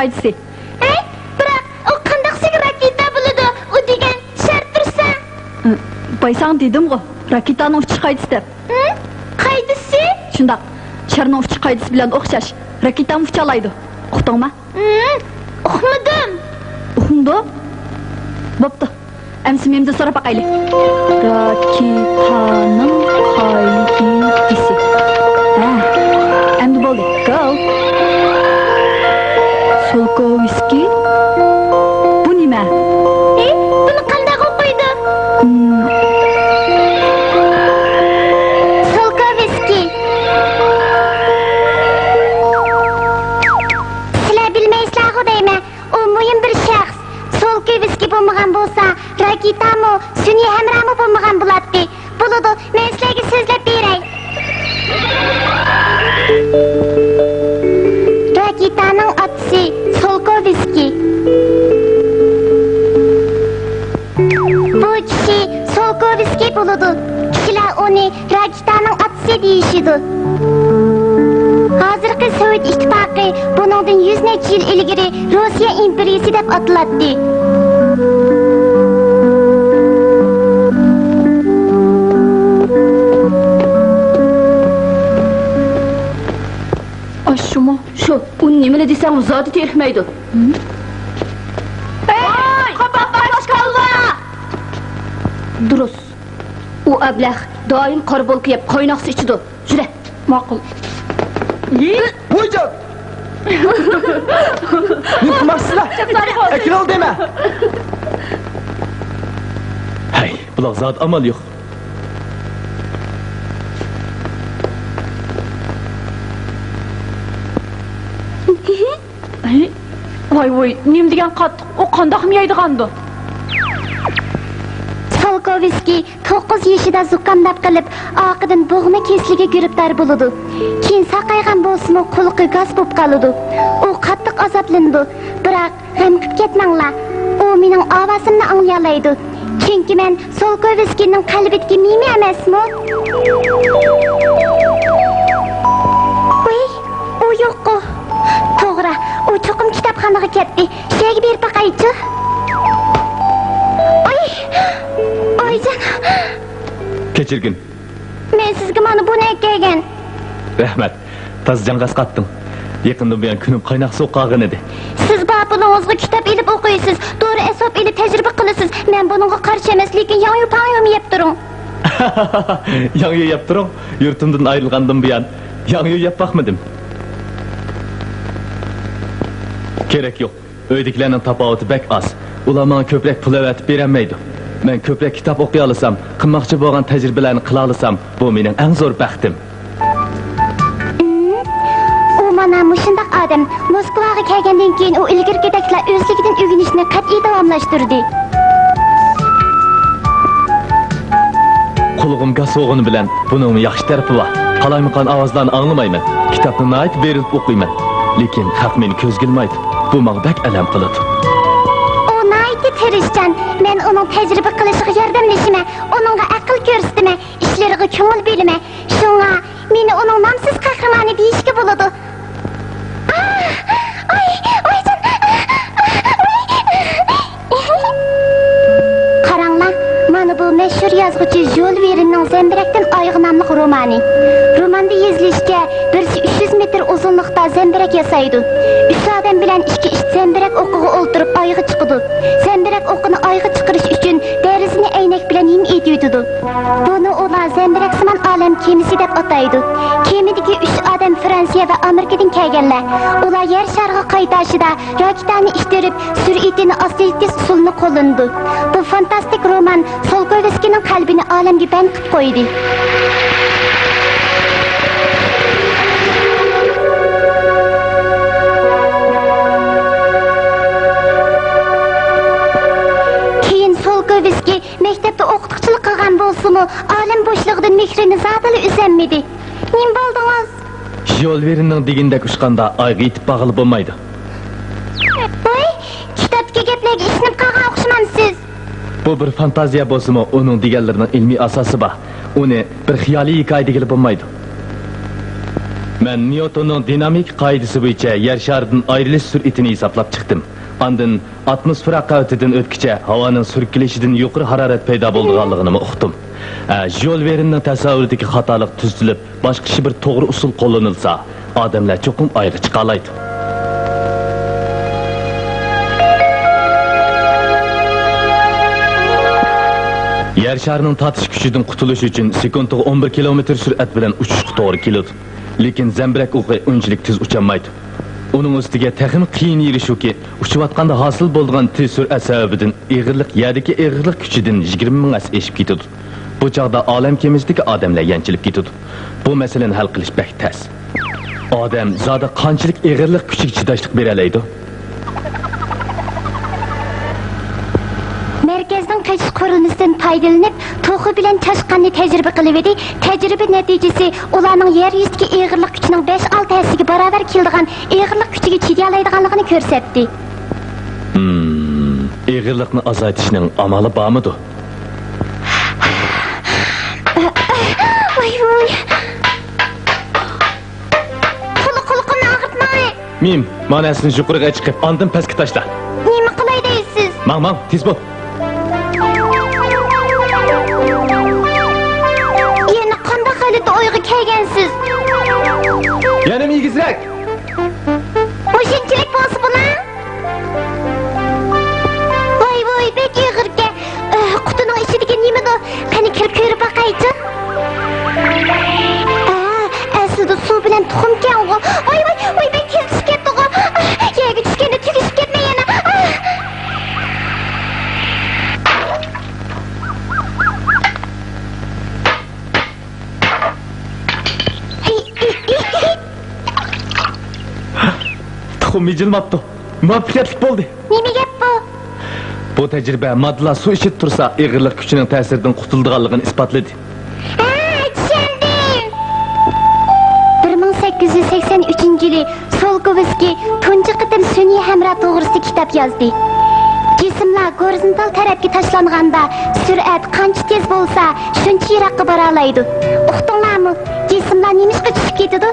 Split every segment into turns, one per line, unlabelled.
qaytisi.
Biroq u qandaqsiga raketa bo'ladi? U degan shart tursa.
Baysan dedim-ku, raketaning uchish qaytisi deb.
Qaytisi?
Shundaq, sharning uchish qaytisi bilan o'xshash. Raketani uchalaydi. Uqdingmi?
Uqmadim.
Uqmdi? Bo'pti. Amsi menimdan so'rab baqaylik. Raketaning qaytisi. Endi bo'ldi. Go. Solkovskiy. Bu nima?
Buni qanday o'qiydi? Solkovskiy. Sizlar bilmaysizlar-ku deyman. U muhim bir shaxs. Solkovskiy bo'lmagan bo'lsa, raketami, sun'iy hamrohmi bo'lmagan bo'ladi. Bo'ladi, men sizlarga so'zlab beray. Raketaning otasi Solkovskiy. Bu kishi Solkovskiy bo'ladi. Kishilar uni raketaning otasi deyishidi. Hozirgi Sovet ittifoqi buningdan 100 necha yil ilgari Rossiya imperiyasi deb ataladi.
Şumu, şu, u nimele desem zati terikmeydi. Hey! Kapat başkalma! Durus. U ablah doim qorbol kiyib qo'ynoqsi ichidi. Jure, ma'qul.
Hujjat! Ne qilmoqsizlar? Akral dema. Hay, bular zot amal yo'q.
Voy, nim degan qattiq, o qandoq yeydigandı?
Solkovskiy 9 yoshida zuqamdab qilib, oqidan bo'g'ma kesligiga giribdor bo'ladi. Keyin saqaygan bo'lsa-mu, qulqi gaz bo'lib qoladi. U qattiq azoblandi. Biroq g'am qilib ketmanglar. U mening ovozimni anglayoladi. Chunki men Solkovskiyning qalbidagi mimi emasmi? U yo'q-ku. To'g'ri, u cho'qim kitobxonaga ketdi. Shega berib baqaychi. Oyjon.
Kechirgin.
Men sizga mana buni aytgan.
Rahmat. Taz jangas qatding. Yaqinda buyon kunim qaynoq so'qqag'in edi.
Siz ba'bulingizga kitob ilib o'qiysiz, to'g'ri hisob ilib tajriba qilasiz. Men buningga qarshi emas, lekin yangi yeb turing.
Yangi yeb turing. Yurtimdan ayrilgandan buyon yangi yeb baqmadim. Kerak yo'q. Uydagilarning tafovati bek az. Ular menga ko'proq pul avatib bermaydi. Men ko'proq kitob o'qiy olsam, qilmoqchi bo'lgan tajribalarni qila olsam, bu mening eng zo'r baxtim.
U mana mushundaq odam Moskvaga kelgandan keyin u ilgirgideklar o'zligidan o'rganishni qat'iy davomlashtirdi.
Qulog'imga so'g'ini bilan buning yaxshi tarafi bor. Qalaymaqan ovozlarni anglamayman. Kitobni nayt berib o'qiyman. Lekin haq meni ko'zgilmaydi. Bu menga bak alam qiladi.
O nayt tirishchan. Men uning tajriba qilishiga yordamlashiman. Uningga aql ko'rsataman, ishlariga ko'ngil beraman. Shunga meni uning nomsiz qahramoni deyishga bo'ladi. Qaranglar, mana bu mashhur yozuvchi Jules Verne'ning Zemberekdan oyog'i nomli romani. Romanda yozilishga 300 metr uzunlikda zemberek yasaydi. 3 odam bilan ikki zemberek o'qiga o'ltirib oyog'i chiqadi. Zemberek o'qini oyog'i chiqarish uchun derizini aynak bilan yeng etiydi. Buni ular zemberek simon olam kemisi deb ataydi. Kemidagi 3 odam Fransiya va Amerikadan kelganlar. Ular yer shariga qaytashida raketani ishtirib, sur'atini ostilik usulini qo'llandi. Bu fantastik roman Solkovskiyning qalbini olamga band qilib qo'ydi. Keyin Solkovskiy maktabda o'qituvchilik qilgan bo'lsa-mu, olam bo'shlig'idan mehrini zotili uzanmadi. Nim bo'ldingiz?
Jules Verne'ning degandek ushqanda oyga yetib bag'ilib bo'lmaydi.
Voy, kitobga gaplarga ishinib qolgan o'xshamaysiz.
Bu bir fantaziya bo'lsa-mu, uning deganlarining ilmiy asosi bor. Uni bir xiyoliy hikoya degili bo'lmaydi. Men Newton'un dinamik qoidasi bo'yicha yer sharidan ayrilish sur'atini hisoblab chiqdim. Andın atmosfera qavitidan o'tkicha havoning surkilishidan yuqori harorat paydo bo'lganligini uqdim. Jules Verne'ning tasavvuridagi xatolik tuzilib, boshqa bir to'g'ri usul qo'llanilsa, odamlar cho'qim ayri chiqa oladi. Yer sharining tortish kuchidan qutulish uchun sekundiga 11 kilometr sur'at bilan uchishga to'g'ri keladi. Lekin zambirak o'qi unchalik tez ucholmaydi. Uning ustiga texnik qiyin yeri shuki, uchayotganda hosil bo'lgan tez sur'at sababidan eg'irlik yerdagi eg'irlik kuchidan 20 ming eshib ketadi. Bu chaqda olam kemisidagi odamlar yanchilib ketadi. Bu masalani hal qilish bek tas. Odam zoda qanchalik eg'irlik kuchiga chidashlik bera oladi?
Merkezden kaçış kurulmasından faydalanıp, toğu bilen çaşqanını tecrübe qılıverdi. Tecrübe neticesi ularning yer yüzündeki eğirlik gücünün 5-6 hessiga barabar keldiğen eğirlik gücüge çidiyalaydiganligini ko'rsatdi.
Eğirlikni azaytishning amali bormidi?
Voy voy. Qulqini og'ritmay.
Mim, manasini yuqoriga chiqib, andin pastga tashla.
Nima qilay deysiz?
Mang, tez bo'l.
Yana qanday holatda o'yga kelgansiz?
Yana migizrak.
O'shanchalik bo'lsa bo'la? Voy, bek ig'irga. Qutining ichidagi nimada? Qani kirib ko'rib boqaychi. Aslida suv bilan tuxum keldi. Voy, bek kelib ketdi. Yerga tushganda tugishib ketmay yana.
Tuxum yijilmabdi. Muvaffaqiyatli bo'ldi.
Nima gap bu?
Bu tajriba moddalar suv ichib tursa, eg'irlik kuchining ta'siridan qutulganligini isbotladi.
Tushundim. 1883-yili Solkovskiy tunji qitim sun'iy hamra to'g'risida kitob yozdi. Jismlar gorizontal tarafga tashlanganda sur'at qancha tez bo'lsa, shuncha yiroqqa bora oladi. Uqdinglarmi? Jismlar nimishqa tushib ketadi?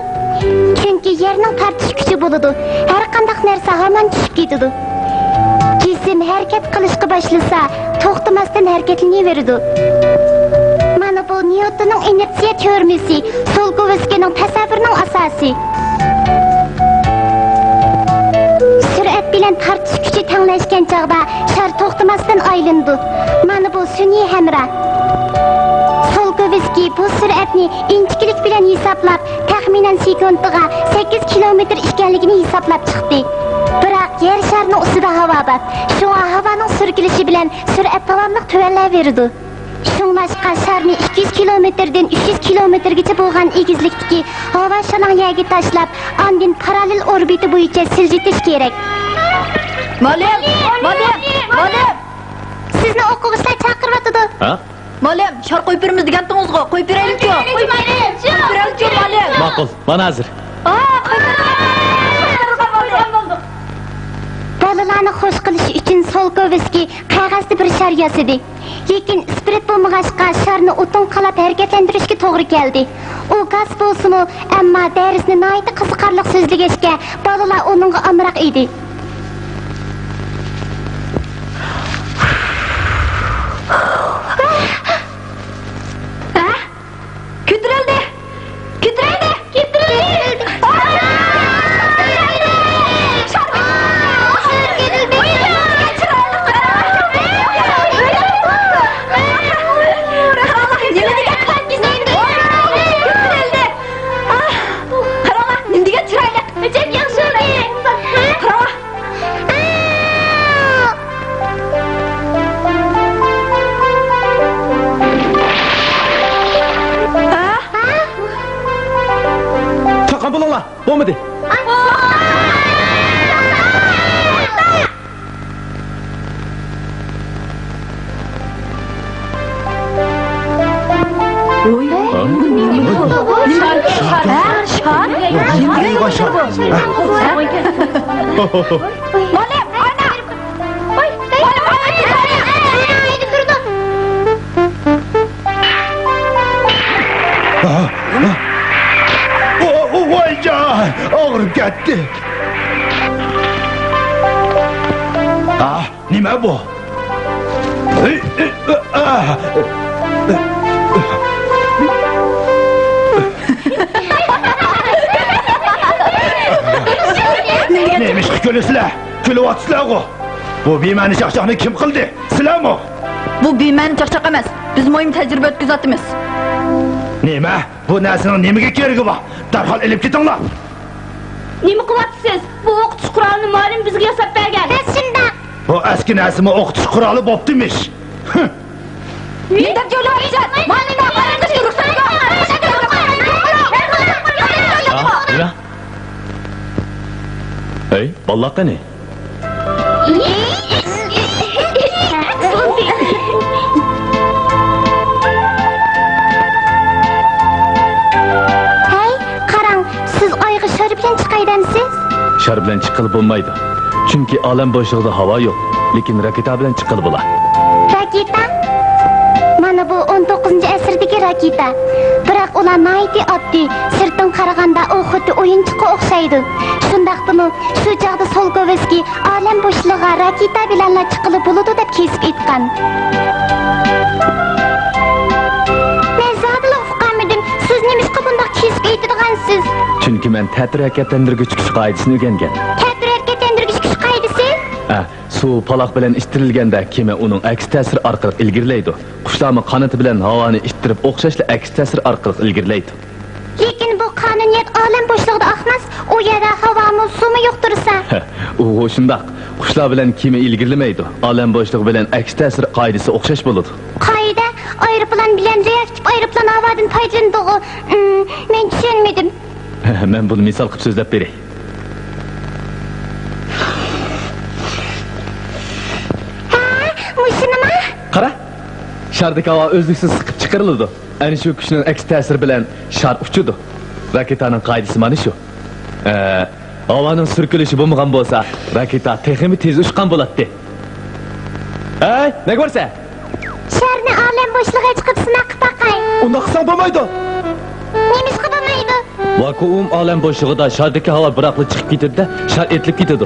Chunki yerning tortish kuchi bo'ladi. Har qanday narsa hamon tushib ketadi. Jism harakat qilishga boshlasa, to'xtamasdan harakatlanaveradi. Mana bu Newtonning inersiya teoriyasi, Solkovskiyning tasavvurining asosi. Sur'at bilan tortish kuchi tenglashgan chog'da shar to'xtamasdan aylandi. Mana bu sun'iy hamra. Solkovskiy bu sur'atni inchiklik bilan hisoblab, taxminan sekundiga 8 kilometr ekanligini hisoblab chiqdi. Biroq yer sharining ustida havo bor. Shu havoning surkilishi bilan sur'at davomli tuvanlaverdi. Shunglashqa sharni 200 kilometrdan 300 kilometrgacha bo'lgan egizlikdagi havo sharining yerga tashlab, andin parallel orbita bo'yicha siljitish kerak.
Molim!
Sizni o'quvchilar chaqiryapti.
Ha?
Molim, shar qo'yib beramiz degandingiz-ku. Qo'yib beraylik-ku. Qo'yib beraylik-ku, molim.
Ma'qul, mana hozir.
Bolalarni xush qilish uchun Solkovskiy qog'ozda bir shar yozdi. Lekin spirit bo'lmag'achqa sharni o'tin qalab harakatlantirishga to'g'ri keldi. U gaz bo'lsin-u, ammo darsni noyta qiziqarli so'zlagachga bolalar uningga amroq edi.
Ko'tarildi.
Bo'lmadi.
Ölüp gitti. Ah, nima bu? Neymiş ki gülüsüler? Gülüvatsızlar o. Bu beymani çakçakını kim kıldı? Sizler mi?
Bu beymani çakçak emas. Biz moyim tecrübe ötküzatımız.
Nima? Bu narsani nimaga keragi bor? Darhol ilib ketinglar.
Nima qilyapsiz? Bu o'qitish qurolini muallim bizga yasab bergan.
Biz shundoq.
Bu eski narsimi o'qitish quroli bo'ptimish.
Yedek jo'layapsiz. Muallimlar qarangizga ruxsat yo'q.
Nima? Hey, balla qani?
Hey, qarang, siz oyga shar bilan chiqaydamsiz?
Shar bilan chiqilib bo'lmaydi. Chunki olam bo'shlig'ida havo yo'q, lekin raketa bilan chiqilib bo'ladi.
Raketa? Mana bu 19-asrdagi raketa. Biroq ular nayti oddiy, sirtdan qaraganda u xuddi o'yinchiqqa o'xshaydi. Shundaqdimi, shu chaqda Solkovskiy olam bo'shlig'iga raketa bilan chiqilib bo'ladi deb kesib aytgan. Men zodila uqamadim. Siz nimishqa bundoq kesib aytadigansiz?
Chunki men ta'tir harakatlantirgich kuch qoidasini o'rgangan.
Ta'tir harakatlantirgich kuch qoidasi?
Suv paloq bilan ishtirilganda kema uning aks ta'sir orqali ilgirlaydi. Qushlarning qanoti bilan havoni ishtirib o'xshashli aks ta'sir orqali ilgirlaydi.
Lekin bu qonuniyat olam bo'shlig'ida oqmas, u yerda havomi, suvmi yo'q tursa.
U shundoq. Qushlar bilan kema ilgirlamaydi. Olam bo'shlig'i bilan aks ta'sir qoidasi o'xshash bo'ladi.
Qoida aeroplan bilan reaktiv aeroplan havodan foydalanadi. Men tushunmadim.
Men buni misol qilib so'zlab beray.
Nima?
Qara. Shardagi havo o'zliksiz siqib chiqariladi. Ana shu kuchning aks ta'siri bilan shar uchadi. Raketaning qoidasi mana shu. Havoning sirkilishi bo'lmagan bo'lsa, raketa texnik tez uchgan bo'ladi. Hey, nima ko'rsa?
Sharni olam bo'shlig'iga chiqib sinab baqay.
Unda qilsang bo'lmaydi.
Nimishqa bo'lmaydi?
Vakuum olam bo'shlig'ida shardagi havo biroqli chiqib ketadi-da, shar etilib ketadi.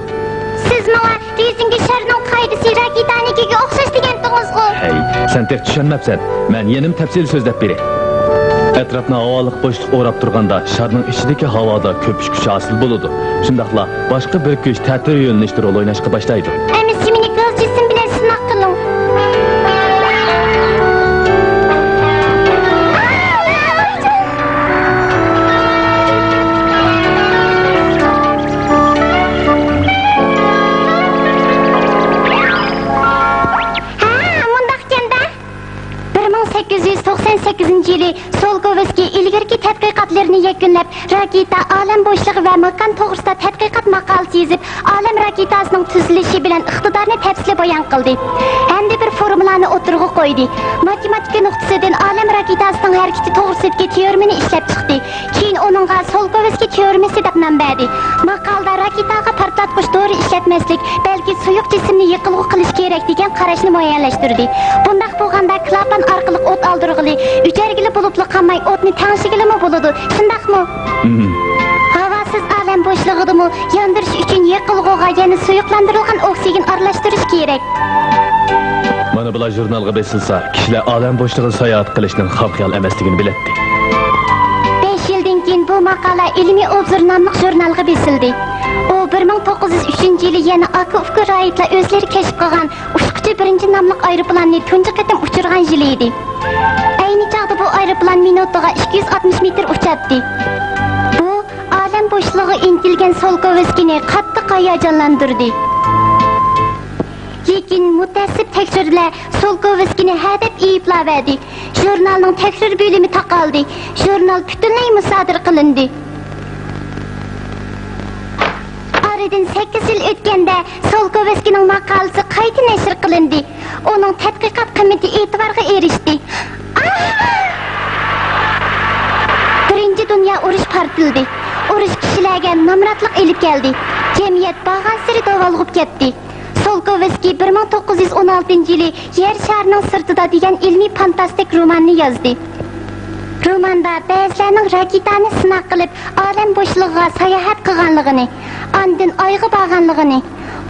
Siz menga rezinga sharning qoidasi raketanikiga o'xshash degandingiz-ku.
Hey, sen tek tushunmabsan. Men yenim tafsil so'zlab beray. Atrofni havoliq bo'shliq o'rab turganda sharning ichidagi havoda ko'pish kuchi hosil bo'ladi. Shundaqla boshqa bir kuch ta'tir yo'nalishda rol o'ynashga boshlaydi.
Endi meni ko'z jism bilan sinab qiling. yili Solkovskiy ilgirki tadqiqotlarini yakunlab, raketa olam bo'shlig'i va makon to'g'risida tadqiqot maqolasi yozib, olam raketasining tuzilishi bilan iqtidorni tafsili bayon qildi. Hamda bir formulani o'tirg'i qo'ydi. Matematika nuqtasidan olam raketasining harakati to'g'risidagi teoriyani ishlab chiqdi. Keyin uningga Solkovskiy teoriyasi deb nom berdi. Maqolda raketaga portlatqich dori ishlatmaslik, balki suyuq jismni yiqilg'i qilish kerak degan qarashni muayyanlashtirdi. Bundaq bo'lganda klapan orqali o't oldirg'ili, ujargili bo'libli qolmay o'tni tanshigilimi bo'ladi. Shundaqmi? Havosiz olam bo'shlig'idimi yondirish uchun yiqilg'iga yana suyuqlantirilgan oksigen aralashtirish kerak.
Mana bular jurnalga besilsa, kishilar olam bo'shlig'ida sayohat qilishning xavf-xiyol emasligini biladdi.
5 yildan keyin bu maqola Ilmiy obzor nomli jurnalga besildi. U 1903-yili yana Aka-Uka raitlar o'zlari kashf qilgan Ushquchi 1 nomli aeroplanni tunji qatam uchirgan yili edi. Ayni chaqda bu aeroplan minutiga 260 metr uchadi. Bu olam bo'shlig'iga intilgan Solkovskiyni qattiq hayajonlantirdi. Lekin mutassib tekshirlar Solkovskiyni hadab ayblaverdi. Jurnalning tekshir bo'limi taqaldi. Jurnal butunlay musodir qilindi. Aradan 8 yil o'tganda Solkovskiyning maqolasi qayta nashr qilindi. Uning tadqiqot qiymati e'tiborga erishdi. Birinchi dunyo urushi portildi. Urush kishilarga nomratlik elib keldi. Jamiyat bag'asiri davolg'ib ketdi. Solkovskiy 1916-yili Yer sharining sirtida degan ilmiy fantastik romanni yozdi. Romanda ba'zilarning raketani sinaq qilib, olam bo'shlig'iga sayohat qilganligini, andin oyga borganligini,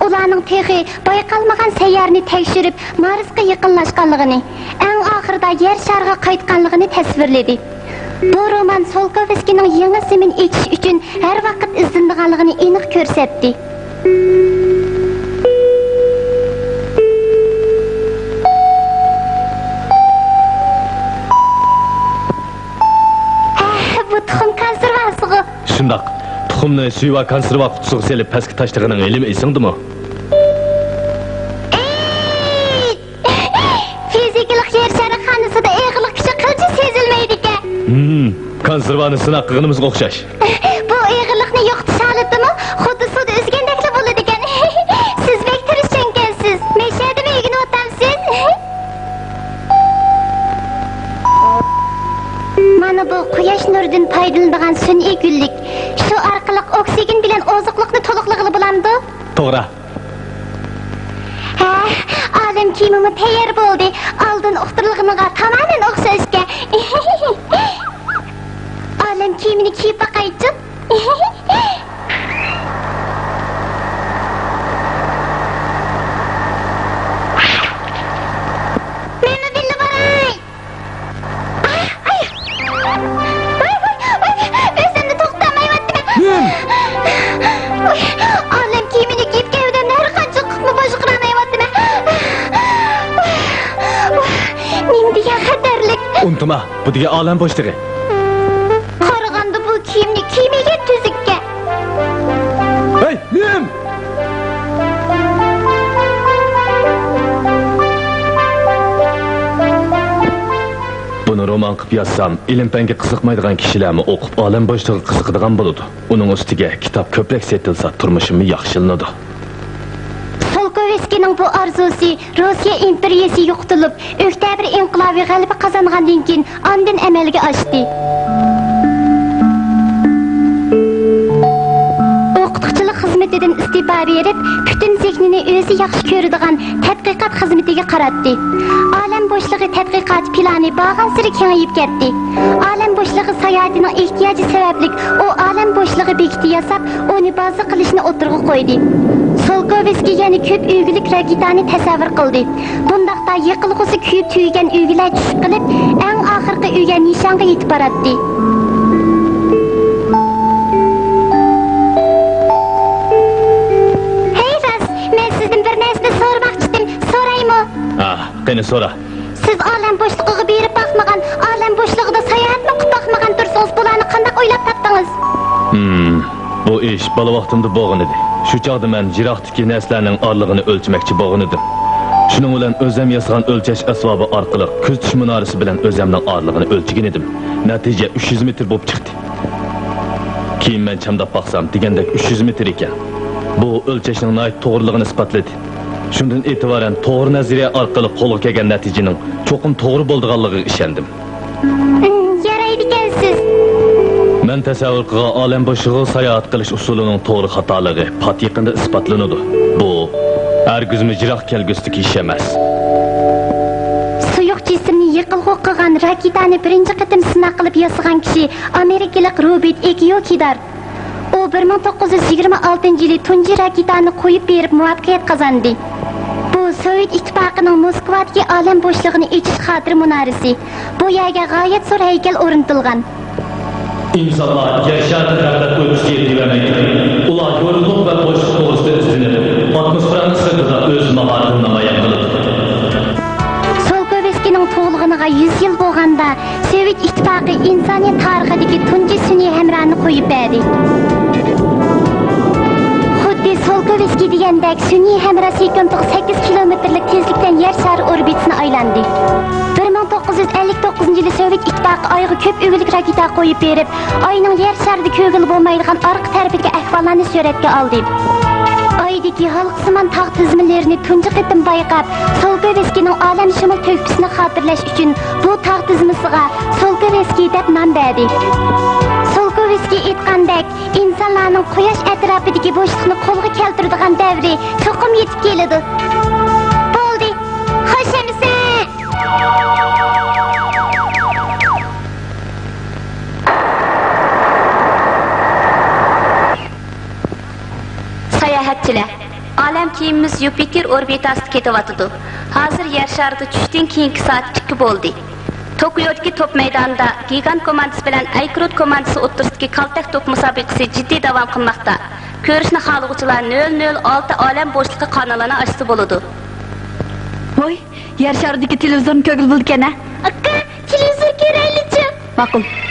ularning texi bayqalmagan sayyorni tekshirib, Marsga yaqinlashganligini, eng oxirida yer shariga qaytganligini tasvirladi. Bu roman Solkovskining yangi zemin echish uchun har vaqt izlanganligini aniq ko'rsatdi. Bu tuxum konservasiga.
Shundoq, tuxumni suyva konserva qutisiga selib pastga tashlaganing ilmi esingdimi?
Fizikalik yer shari xonasida eg'irlik kuchi qilchi sezilmaydi ekan.
Konservani sinaq qilganimizga o'xshash.
Bu eg'irlikni yo'qotish holatimi? Xuddi suvda o'zgandekli bo'ladi ekan. Siz bek tirishchankansiz. Meshadimi egini o'tamsiz? Mana bu quyosh nuridan foydalanadigan sun'iy gullik. Shu orqali oksigen bilan oziqlikni to'liqlig'i bo'lamdi.
To'g'ri.
Olam kiyimimi tayyor bo'ldi. Oldin uqtirilganiga tamamen o'xshashga. Olam kiyimini kiyib baqaychi. Meni dinle baray. Özümde to'xtamayapti. Olam kiyimini kiyib kevdan har qancha qilib boshqaramayapti. Men degan xatarlik.
Unutma, bu degan olam bo'shlig'i.
Qaraganda bu kiyimni kiymagan tuzukka.
Hey, men! Buni roman qilib yozsam, ilm-fanga qiziqmaydigan kishilarni o'qib, olam bo'shlig'iga qiziqadigan bo'ladi. Uning ustiga kitob ko'proq setilsa, turmushim yaxshilanadi.
Solkovskining bu arzusi Rossiya imperiyasi yo'qotilib, Oktyabr inqilobi g'alaba qozongandan keyin ondan amalga oshdi. O'qituvchilik xizmatidan istifa berib, butun zehnini o'zi yaxshi ko'radigan tadqiqot xizmatiga qaratdi. Olam bo'shlig'i tadqiqot plani bag'ansiri kengayib ketdi. Olam bo'shlig'i sayohatining ehtiyoji sababli u olam bo'shlig'i bekiti yasab, uni baza qilishni o'tirg'i qo'ydi. Solkovskiy yana ko'p uygulik raketani tasavvur qildi. Bundaqda yiqilg'usi kuyib tuyigan uygular tushib qilib, eng oxirgi uyga nishonga yetib boradi. Hey Ras, men sizdan bir narsani so'ramoqchi edim. So'raymi?
Qani so'ra.
Siz olam bo'shlig'iga berib boqmagan, olam bo'shlig'ida sayohatni qilib boqmagan tursangiz, bularni qanday o'ylab topdingiz?
Bu ish bola vaqtimda bo'lgan edi. Shu chaqda men jiroqdagi narsalarning orlig'ini o'lchmoqchi bo'lgan edim. Shuning bilan o'zim yasagan o'lchash asbobi orqali kuzatish munorasi bilan o'zimning orlig'ini o'lchagan edim. Natija 300 metr bo'lib chiqdi. Keyin men chamdab baqsam, degandek 300 metr ekan. Bu o'lchashning to'g'riligini isbotladi. Shundan e'tiboran to'g'ri nazariya orqali qo'lga kelgan natijaning cho'qim to'g'ri bo'lganiga ishondim.
Yaraydi ekansiz.
Men tasavvur qilgan olam bo'shlig'i sayohat qilish usulining to'g'ri xatoligi pat yaqinda isbotlanadi. Bu hargizmi jiroq kelgusdagi ish emas.
Suyuq jismni yiqilg'u qilgan raketani birinchi qatim sinaq qilib yasagan kishi amerikalik Robert Ekiyokidar. U 1926-yili tunji raketani qo'yib berib muvaffaqiyat qozondi. Bu Sovet ittifoqining Moskvadagi olam bo'shlig'ini echish xotir munorasi. Bu yerga g'oyat zo'r haykal o'rnatilgan.
İnsanlar yaşarda devlet ölçüye dilemeyi, ular yoruluk ve boşluk doğrusu üstünü, atmosferin sırtında öz maharetini ayaklıdır.
Solkovskining tug'ilganiga 100 yil bo'lganda, Sovet ittifoqi insoniyat tarixidagi tunji sun'iy hamroni qo'yib berdi. Xuddi Solkovskiy degandek sun'iy hamra sekundiga 8 kilometrlik tezlikdan yer shari orbitasini aylandi. 1959-yili Sovet ittifoqi oyga ko'p o'g'illik raketa qo'yib berib, oyning yer sharida ko'gil bo'lmaydigan orqa tarafidagi ahvollarni suratga oldi. Oydagi halqsimon tog' tizimlarini tunji qatim bayqab, Solkovskiyning olamshumul to'kpisini xotirlash uchun bu tog' tizimisiga Solkovskiy deb nom berdi. Solkovskiy aytgandek, insonlarning quyosh atrofidagi bo'shliqni qo'lga keltiradigan davri cho'qim yetib keladi. Bo'ldi. Xo'shamsan. kemimiz Yupiter orbitasida ketyapti. Hozir yer sharida tushdan keyingi soat 2 bo'ldi. Tokyodagi top maydonida Gigant komandasi bilan Aykrot komandasi o'rtasidagi kaltak top musobaqasi jiddiy davom qilmoqda. Ko'rishni xohlovchilar 006 olam bo'shliqi kanalini ochsa bo'ladi.
Voy, yer sharidagi televizorni ko'rib bo'lgan-a?
Aka, televizor ko'raylik-chi.
Ma'qul.